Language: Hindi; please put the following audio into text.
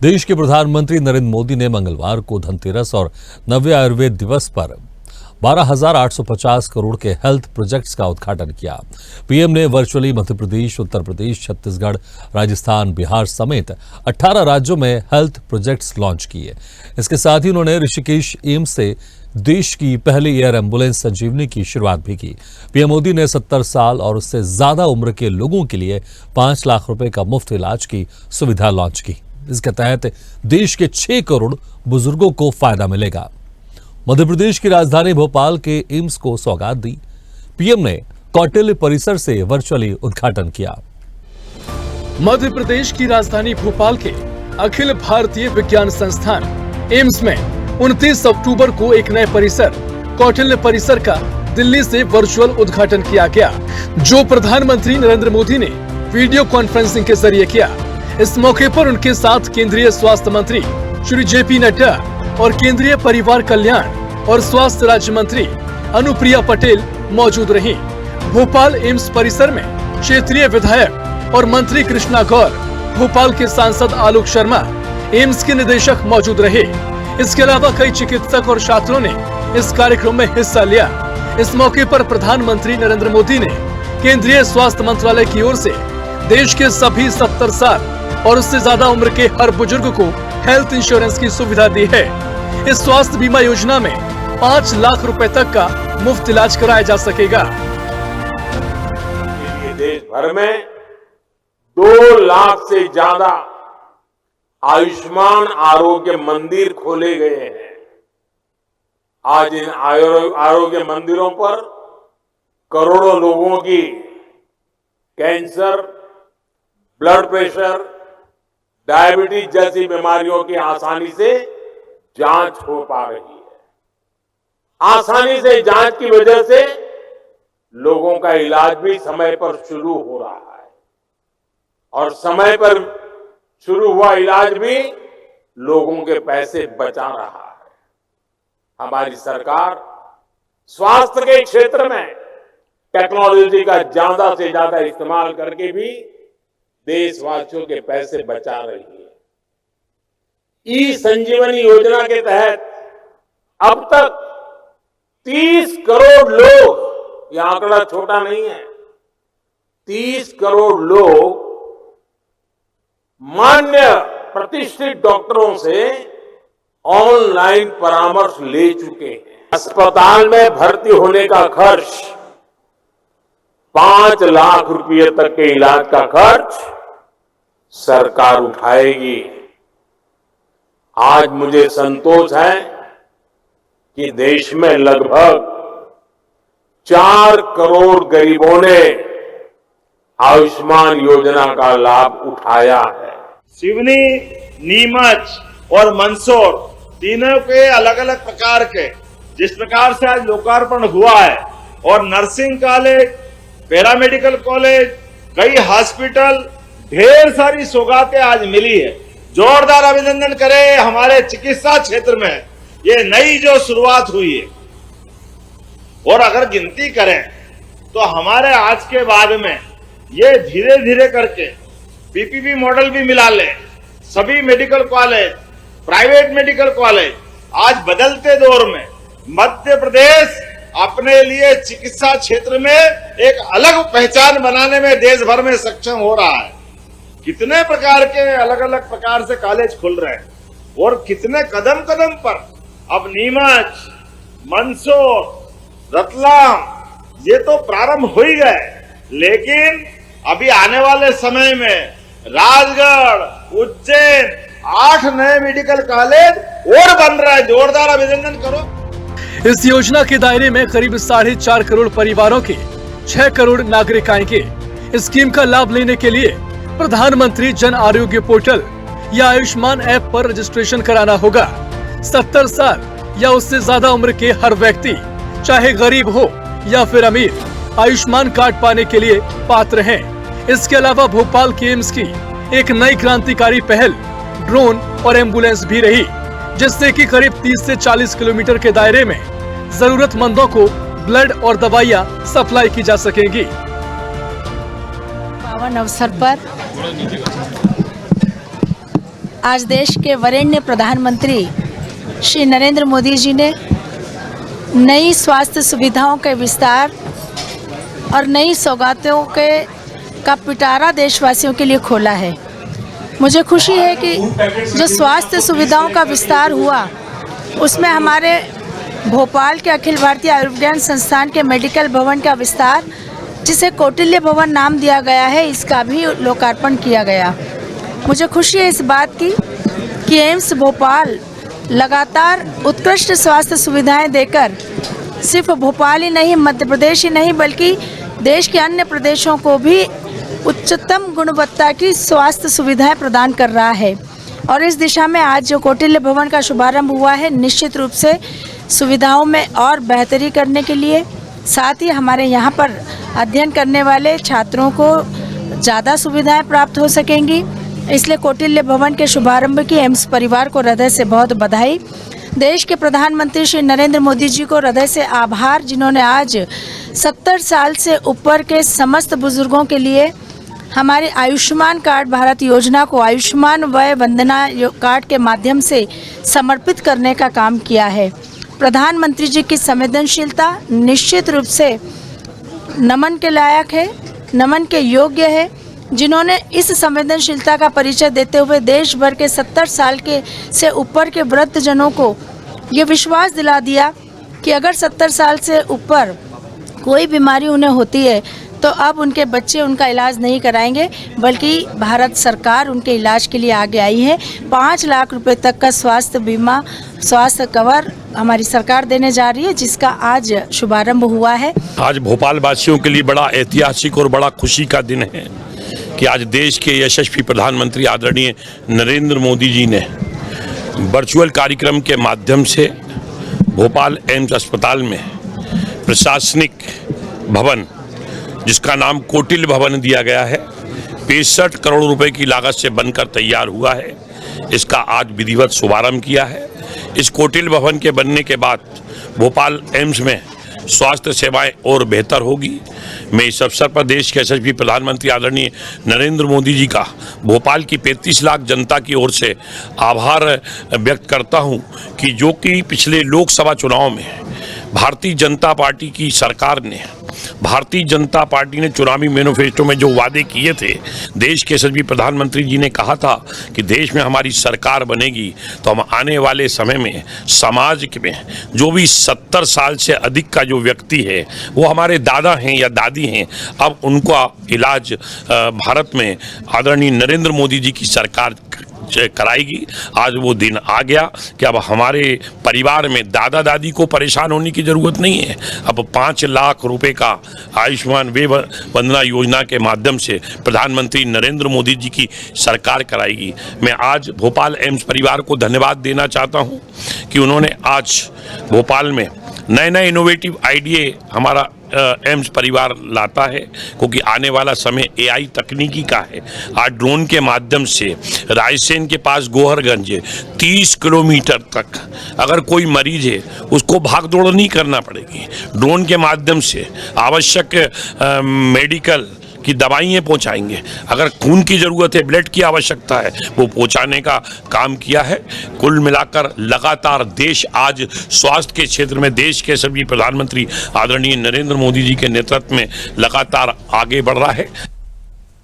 देश के प्रधानमंत्री नरेंद्र मोदी ने मंगलवार को धनतेरस और नव्य आयुर्वेद दिवस पर 12,850 करोड़ के हेल्थ प्रोजेक्ट्स का उद्घाटन किया। पीएम ने वर्चुअली मध्य प्रदेश, उत्तर प्रदेश, छत्तीसगढ़, राजस्थान, बिहार समेत 18 राज्यों में हेल्थ प्रोजेक्ट्स लॉन्च किए। इसके साथ ही उन्होंने ऋषिकेश एम्स से देश की पहली एयर एम्बुलेंस संजीवनी की शुरुआत भी की। पीएम मोदी ने 70 साल और उससे ज्यादा उम्र के लोगों के लिए 5 लाख रुपए का मुफ्त इलाज की सुविधा लॉन्च की। इसके तहत देश के 6 करोड़ बुजुर्गों को फायदा मिलेगा। मध्य प्रदेश की राजधानी भोपाल के एम्स को सौगात दी। पीएम ने कौटिल्य परिसर से वर्चुअली उद्घाटन किया। मध्य प्रदेश की राजधानी भोपाल के अखिल भारतीय विज्ञान संस्थान एम्स में 29 अक्टूबर को एक नए परिसर कौटिल्य परिसर का दिल्ली से वर्चुअल उद्घाटन किया गया, जो प्रधानमंत्री नरेंद्र मोदी ने वीडियो कॉन्फ्रेंसिंग के जरिए किया। इस मौके पर उनके साथ केंद्रीय स्वास्थ्य मंत्री श्री जेपी नड्डा और केंद्रीय परिवार कल्याण और स्वास्थ्य राज्य मंत्री अनुप्रिया पटेल मौजूद रहीं। भोपाल एम्स परिसर में क्षेत्रीय विधायक और मंत्री कृष्णा गौर, भोपाल के सांसद आलोक शर्मा, एम्स के निदेशक मौजूद रहे। इसके अलावा कई चिकित्सक और छात्रों ने इस कार्यक्रम में हिस्सा लिया। इस मौके पर प्रधानमंत्री नरेंद्र मोदी ने केंद्रीय स्वास्थ्य मंत्रालय की ओर से देश के सभी 70 साल और उससे ज्यादा उम्र के हर बुजुर्ग को हेल्थ इंश्योरेंस की सुविधा दी है। इस स्वास्थ्य बीमा योजना में 5 लाख रुपए तक का मुफ्त इलाज कराया जा सकेगा। देश भर में 2 लाख से ज्यादा आयुष्मान आरोग्य मंदिर खोले गए हैं। आज इन आरोग्य मंदिरों पर करोड़ों लोगों की कैंसर, ब्लड प्रेशर, डायबिटीज जैसी बीमारियों की आसानी से जांच हो पा रही है। आसानी से जांच की वजह से लोगों का इलाज भी समय पर शुरू हो रहा है और समय पर शुरू हुआ इलाज भी लोगों के पैसे बचा रहा है। हमारी सरकार स्वास्थ्य के क्षेत्र में टेक्नोलॉजी का ज्यादा से ज्यादा इस्तेमाल करके भी देशवासियों के पैसे बचा रही है। ई संजीवनी योजना के तहत अब तक 30 करोड़ लोग, यह आंकड़ा छोटा नहीं है, 30 करोड़ लोग मान्य प्रतिष्ठित डॉक्टरों से ऑनलाइन परामर्श ले चुके हैं। अस्पताल में भर्ती होने का खर्च, 5 लाख रुपए तक के इलाज का खर्च सरकार उठाएगी। आज मुझे संतोष है कि देश में लगभग 4 करोड़ गरीबों ने आयुष्मान योजना का लाभ उठाया है। सिवनी, नीमच और मंदसौर तीनों के अलग अलग प्रकार के जिस प्रकार से आज लोकार्पण हुआ है, और नर्सिंग कॉलेज, पैरामेडिकल कॉलेज, कई हॉस्पिटल, ढेर सारी सौगातें आज मिली है। जोरदार अभिनंदन करें हमारे चिकित्सा क्षेत्र में ये नई जो शुरुआत हुई है। और अगर गिनती करें तो हमारे आज के बाद में ये धीरे धीरे करके पीपीपी मॉडल भी मिला ले। सभी medical college, private medical college आज बदलते दौर में मध्य प्रदेश अपने लिए चिकित्सा क्षेत्र में एक अलग पहचान बनाने में देश भर में सक्षम हो रहा है। कितने प्रकार के अलग अलग प्रकार से कॉलेज खुल रहे हैं और कितने कदम कदम पर अब नीमच, मंदसौर, रतलाम ये तो प्रारंभ हो ही गए, लेकिन अभी आने वाले समय में राजगढ़, उज्जैन 8 नए मेडिकल कॉलेज और बन रहा है। जोरदार अभिनंदन करो। इस योजना के दायरे में करीब 4.5 करोड़ परिवारों के 6 करोड़ नागरिक आएंगे। इस स्कीम का लाभ लेने के लिए प्रधानमंत्री जन आरोग्य पोर्टल या आयुष्मान ऐप पर रजिस्ट्रेशन कराना होगा। 70 साल या उससे ज्यादा उम्र के हर व्यक्ति, चाहे गरीब हो या फिर अमीर, आयुष्मान कार्ड पाने के लिए पात्र हैं। इसके अलावा भोपाल के एम्स की एक नई क्रांतिकारी पहल ड्रोन और एम्बुलेंस भी रही, जिससे कि करीब 30 से 40 किलोमीटर के दायरे में जरूरतमंदों को ब्लड और दवाइयाँ सप्लाई की जा सकेंगी। पावन अवसर पर आज देश के वरेण्य प्रधानमंत्री श्री नरेंद्र मोदी जी ने नई स्वास्थ्य सुविधाओं के विस्तार और नई सौगातों का पिटारा देशवासियों के लिए खोला है। मुझे खुशी है कि जो स्वास्थ्य सुविधाओं का विस्तार हुआ उसमें हमारे भोपाल के अखिल भारतीय आयुर्विज्ञान संस्थान के मेडिकल भवन का विस्तार, जिसे कौटिल्य भवन नाम दिया गया है, इसका भी लोकार्पण किया गया। मुझे खुशी है इस बात की कि एम्स भोपाल लगातार उत्कृष्ट स्वास्थ्य सुविधाएं देकर सिर्फ भोपाल ही नहीं, मध्य प्रदेश ही नहीं, बल्कि देश के अन्य प्रदेशों को भी उच्चतम गुणवत्ता की स्वास्थ्य सुविधाएं प्रदान कर रहा है। और इस दिशा में आज जो कौटिल्य भवन का शुभारंभ हुआ है, निश्चित रूप से सुविधाओं में और बेहतरी करने के लिए, साथ ही हमारे यहाँ पर अध्ययन करने वाले छात्रों को ज़्यादा सुविधाएं प्राप्त हो सकेंगी। इसलिए कौटिल्य भवन के शुभारंभ की एम्स परिवार को हृदय से बहुत बधाई। देश के प्रधानमंत्री श्री नरेंद्र मोदी जी को हृदय से आभार, जिन्होंने आज 70 साल से ऊपर के समस्त बुजुर्गों के लिए हमारे आयुष्मान कार्ड भारत योजना को आयुष्मान वय वंदना कार्ड के माध्यम से समर्पित करने का काम किया है। प्रधानमंत्री जी की संवेदनशीलता निश्चित रूप से नमन के लायक है, नमन के योग्य है, जिन्होंने इस संवेदनशीलता का परिचय देते हुए देश भर के 70 साल के से ऊपर के वृद्धजनों को ये विश्वास दिला दिया कि अगर 70 साल से ऊपर कोई बीमारी उन्हें होती है तो अब उनके बच्चे उनका इलाज नहीं कराएंगे, बल्कि भारत सरकार उनके इलाज के लिए आगे आई है। 5 लाख रुपए तक का स्वास्थ्य बीमा, स्वास्थ्य कवर हमारी सरकार देने जा रही है, जिसका आज शुभारंभ हुआ है। आज भोपाल वासियों के लिए बड़ा ऐतिहासिक और बड़ा खुशी का दिन है कि आज देश के यशस्वी प्रधानमंत्री आदरणीय नरेंद्र मोदी जी ने वर्चुअल कार्यक्रम के माध्यम से भोपाल एम्स अस्पताल में प्रशासनिक भवन, जिसका नाम कौटिल्य भवन दिया गया है, 65 करोड़ रुपए की लागत से बनकर तैयार हुआ है, इसका आज विधिवत शुभारंभ किया है। इस कौटिल्य भवन के बनने के बाद भोपाल एम्स में स्वास्थ्य सेवाएं और बेहतर होगी। मैं इस अवसर पर देश के यशस्वी प्रधानमंत्री आदरणीय नरेंद्र मोदी जी का भोपाल की 35 लाख जनता की ओर से आभार व्यक्त करता हूं कि जो कि पिछले लोकसभा चुनाव में भारतीय जनता पार्टी की सरकार ने, भारतीय जनता पार्टी ने चुनावी मैनिफेस्टो में जो वादे किए थे, देश के यशस्वी प्रधानमंत्री जी ने कहा था कि देश में हमारी सरकार बनेगी तो हम आने वाले समय में समाज में जो भी 70 साल से अधिक का जो व्यक्ति है, वो हमारे दादा हैं या दादी हैं, अब उनका इलाज भारत में आदरणीय नरेंद्र मोदी जी की सरकार कराएगी। आज वो दिन आ गया कि अब हमारे परिवार में दादा दादी को परेशान होने की ज़रूरत नहीं है। अब 5 लाख रुपए का आयुष्मान वय वंदना योजना के माध्यम से प्रधानमंत्री नरेंद्र मोदी जी की सरकार कराएगी। मैं आज भोपाल एम्स परिवार को धन्यवाद देना चाहता हूं कि उन्होंने आज भोपाल में नए नए इनोवेटिव आइडिया हमारा एम्स परिवार लाता है, क्योंकि आने वाला समय AI तकनीकी का है। आज ड्रोन के माध्यम से रायसेन के पास गोहरगंज 30 किलोमीटर तक अगर कोई मरीज है, उसको भाग दौड़ नहीं करना पड़ेगी। ड्रोन के माध्यम से आवश्यक मेडिकल की दवाइयाँ पहुंचाएंगे। अगर खून की ज़रूरत है, ब्लड की आवश्यकता है, वो पहुंचाने का काम किया है। कुल मिलाकर लगातार देश आज स्वास्थ्य के क्षेत्र में देश के सभी प्रधानमंत्री आदरणीय नरेंद्र मोदी जी के नेतृत्व में लगातार आगे बढ़ रहा है।